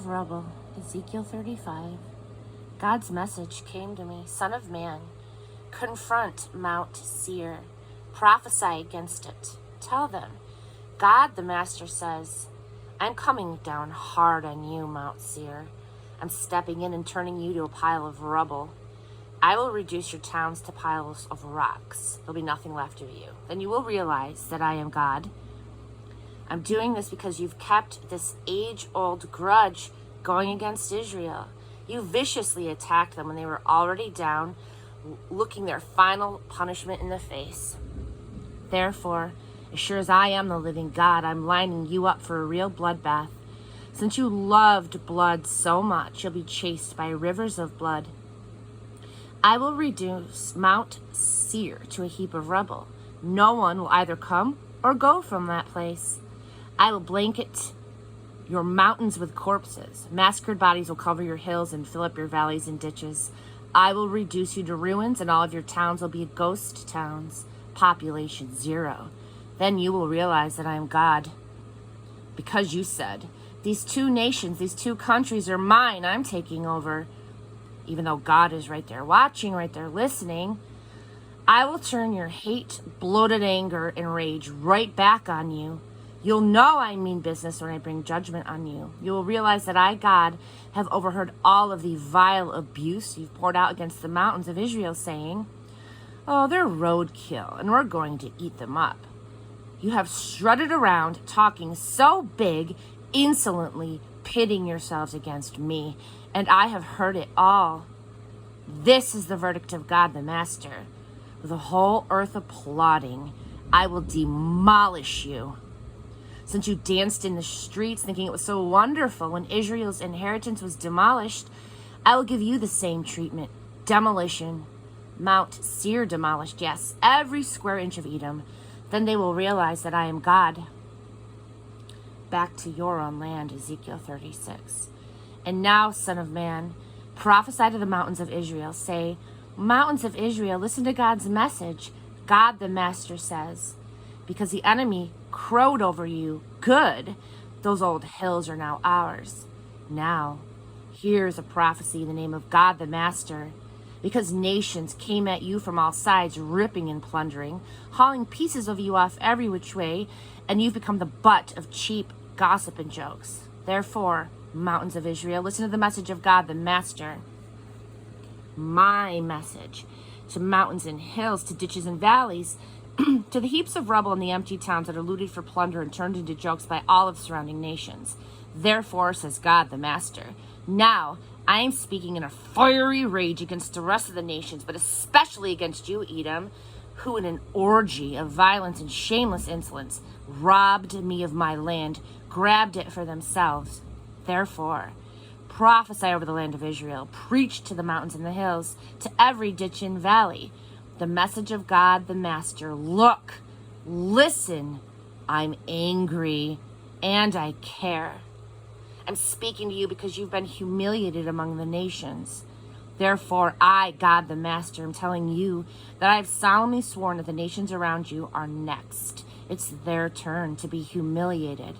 of rubble. Ezekiel 35. God's message came to me. Son of man, confront Mount Seir. Prophesy against it. Tell them, God the Master says, I'm coming down hard on you, Mount Seir. I'm stepping in and turning you to a pile of rubble. I will reduce your towns to piles of rocks. There'll be nothing left of you. Then you will realize that I am God. I'm doing this because you've kept this age-old grudge going against Israel. You viciously attacked them when they were already down, looking their final punishment in the face. Therefore, as sure as I am the living God, I'm lining you up for a real bloodbath. Since you loved blood so much, you'll be chased by rivers of blood. I will reduce Mount Seir to a heap of rubble. No one will either come or go from that place. I will blanket your mountains with corpses. Massacred bodies will cover your hills and fill up your valleys and ditches. I will reduce you to ruins, and all of your towns will be ghost towns. Population 0. Then you will realize that I am God. Because you said, these two nations, these two countries are mine, I'm taking over. Even though God is right there watching, right there listening, I will turn your hate, bloated anger, and rage right back on you. You'll know I mean business when I bring judgment on you. You will realize that I, God, have overheard all of the vile abuse you've poured out against the mountains of Israel, saying, oh, they're roadkill, and we're going to eat them up. You have strutted around, talking so big, insolently pitting yourselves against me, and I have heard it all. This is the verdict of God the Master. With the whole earth applauding, I will demolish you. Since you danced in the streets thinking it was so wonderful when Israel's inheritance was demolished, I will give you the same treatment. Demolition. Mount Seir demolished, yes, every square inch of Edom. Then they will realize that I am God. Back to your own land, Ezekiel 36. And now, son of man, prophesy to the mountains of Israel. Say, mountains of Israel, listen to God's message. God the Master says, because the enemy crowed over you, good, those old hills are now ours. Now, here's a prophecy in the name of God the Master. Because nations came at you from all sides, ripping and plundering, hauling pieces of you off every which way, and you've become the butt of cheap gossip and jokes. Therefore, mountains of Israel, listen to the message of God the Master. My message to mountains and hills, to ditches and valleys, to the heaps of rubble and the empty towns that are looted for plunder and turned into jokes by all of surrounding nations. Therefore, says God the Master, now I am speaking in a fiery rage against the rest of the nations, but especially against you, Edom, who in an orgy of violence and shameless insolence robbed me of my land, grabbed it for themselves. Therefore, prophesy over the land of Israel, preach to the mountains and the hills, to every ditch and valley, the message of God the Master. Look, listen, I'm angry and I care. I'm speaking to you because you've been humiliated among the nations. Therefore, I, God the Master, am telling you that I have solemnly sworn that the nations around you are next. It's their turn to be humiliated.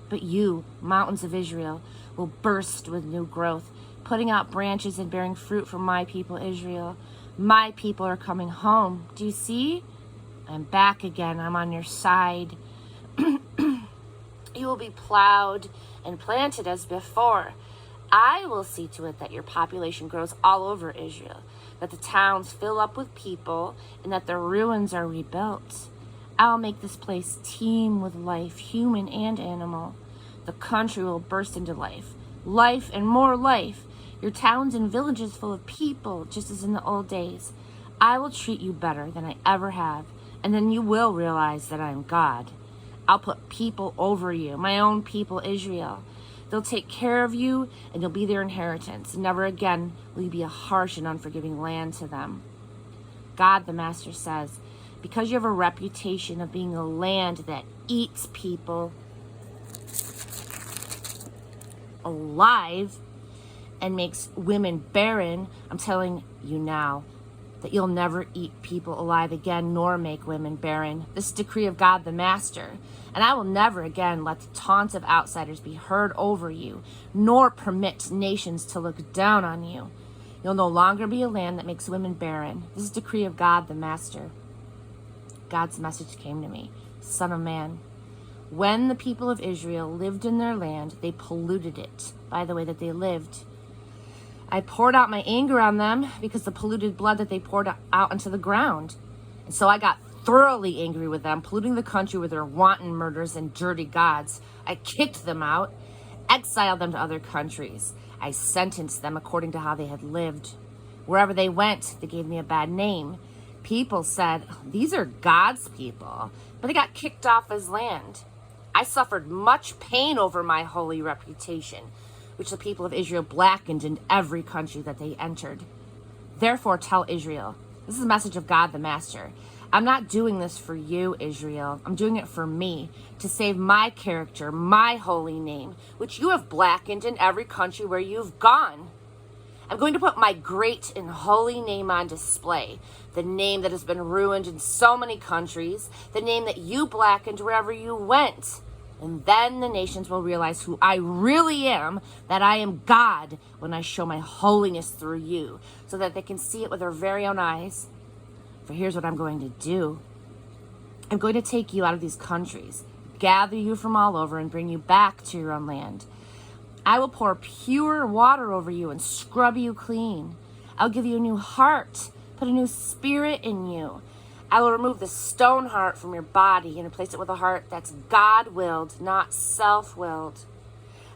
But you, mountains of Israel, will burst with new growth, putting out branches and bearing fruit for my people Israel. My people are coming home. Do you see? I'm back again. I'm on your side. You will be plowed and planted as before. I will see to it that your population grows all over Israel, that the towns fill up with people, and that their ruins are rebuilt. I'll make this place teem with life, human and animal. The country will burst into life, life and more life. Your towns and villages full of people, just as in the old days. I will treat you better than I ever have, and then you will realize that I am God. I'll put people over you, my own people, Israel. They'll take care of you, and you'll be their inheritance. Never again will you be a harsh and unforgiving land to them. God the Master says, because you have a reputation of being a land that eats people alive and makes women barren, I'm telling you now, that you'll never eat people alive again, nor make women barren. This decree of God the Master. And I will never again let the taunts of outsiders be heard over you, nor permit nations to look down on you. You'll no longer be a land that makes women barren. This is the decree of God the Master. God's message came to me. Son of man, when the people of Israel lived in their land, they polluted it by the way that they lived. I poured out my anger on them because the polluted blood that they poured out into the ground. And so I got thoroughly angry with them, polluting the country with their wanton murders and dirty gods. I kicked them out, exiled them to other countries. I sentenced them according to how they had lived. Wherever they went, they gave me a bad name. People said, these are God's people, but they got kicked off his land. I suffered much pain over my holy reputation, which the people of Israel blackened in every country that they entered. Therefore tell Israel, this is a message of God the Master. I'm not doing this for you, Israel. I'm doing it for me, to save my character, my holy name, which you have blackened in every country where you've gone. I'm going to put my great and holy name on display, the name that has been ruined in so many countries, the name that you blackened wherever you went. And then the nations will realize who I really am, that I am God, when I show my holiness through you, so that they can see it with their very own eyes. For here's what I'm going to do. I'm going to take you out of these countries, gather you from all over, and bring you back to your own land. I will pour pure water over you and scrub you clean. I'll give you a new heart, put a new spirit in you. I will remove the stone heart from your body and replace it with a heart that's God-willed, not self-willed.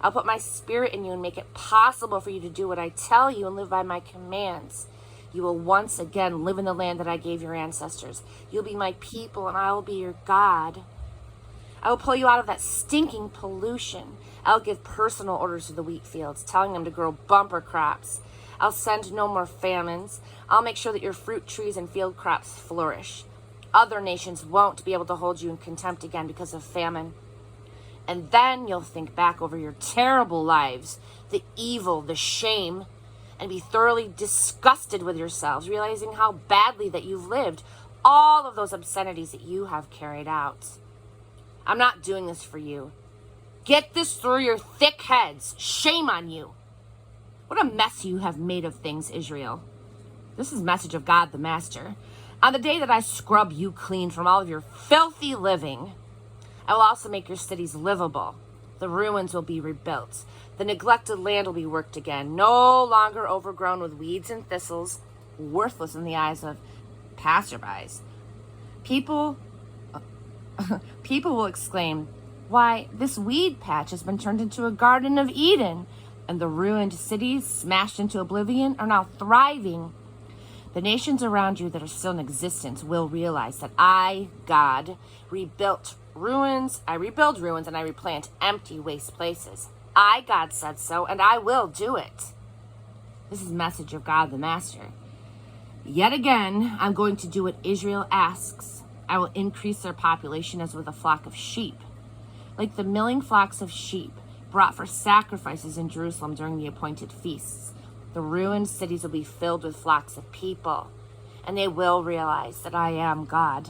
I'll put my spirit in you and make it possible for you to do what I tell you and live by my commands. You will once again live in the land that I gave your ancestors. You'll be my people and I will be your God. I will pull you out of that stinking pollution. I'll give personal orders to the wheat fields, telling them to grow bumper crops. I'll send no more famines. I'll make sure that your fruit trees and field crops flourish. Other nations won't be able to hold you in contempt again because of famine. And then you'll think back over your terrible lives, the evil, the shame, and be thoroughly disgusted with yourselves, realizing how badly that you've lived, all of those obscenities that you have carried out. I'm not doing this for you. Get this through your thick heads. Shame on you. What a mess you have made of things, Israel. This is a message of God the Master. On the day that I scrub you clean from all of your filthy living, I will also make your cities livable. The ruins will be rebuilt. The neglected land will be worked again, no longer overgrown with weeds and thistles, worthless in the eyes of passerbys. People will exclaim, why, this weed patch has been turned into a Garden of Eden, and the ruined cities, smashed into oblivion, are now thriving. The nations around you that are still in existence will realize that I, God, rebuild ruins, and I replant empty, waste places. I, God, said so, and I will do it. This is a message of God the Master. Yet again, I'm going to do what Israel asks. I will increase their population as with a flock of sheep. Like the milling flocks of sheep brought for sacrifices in Jerusalem during the appointed feasts, the ruined cities will be filled with flocks of people, and they will realize that I am God.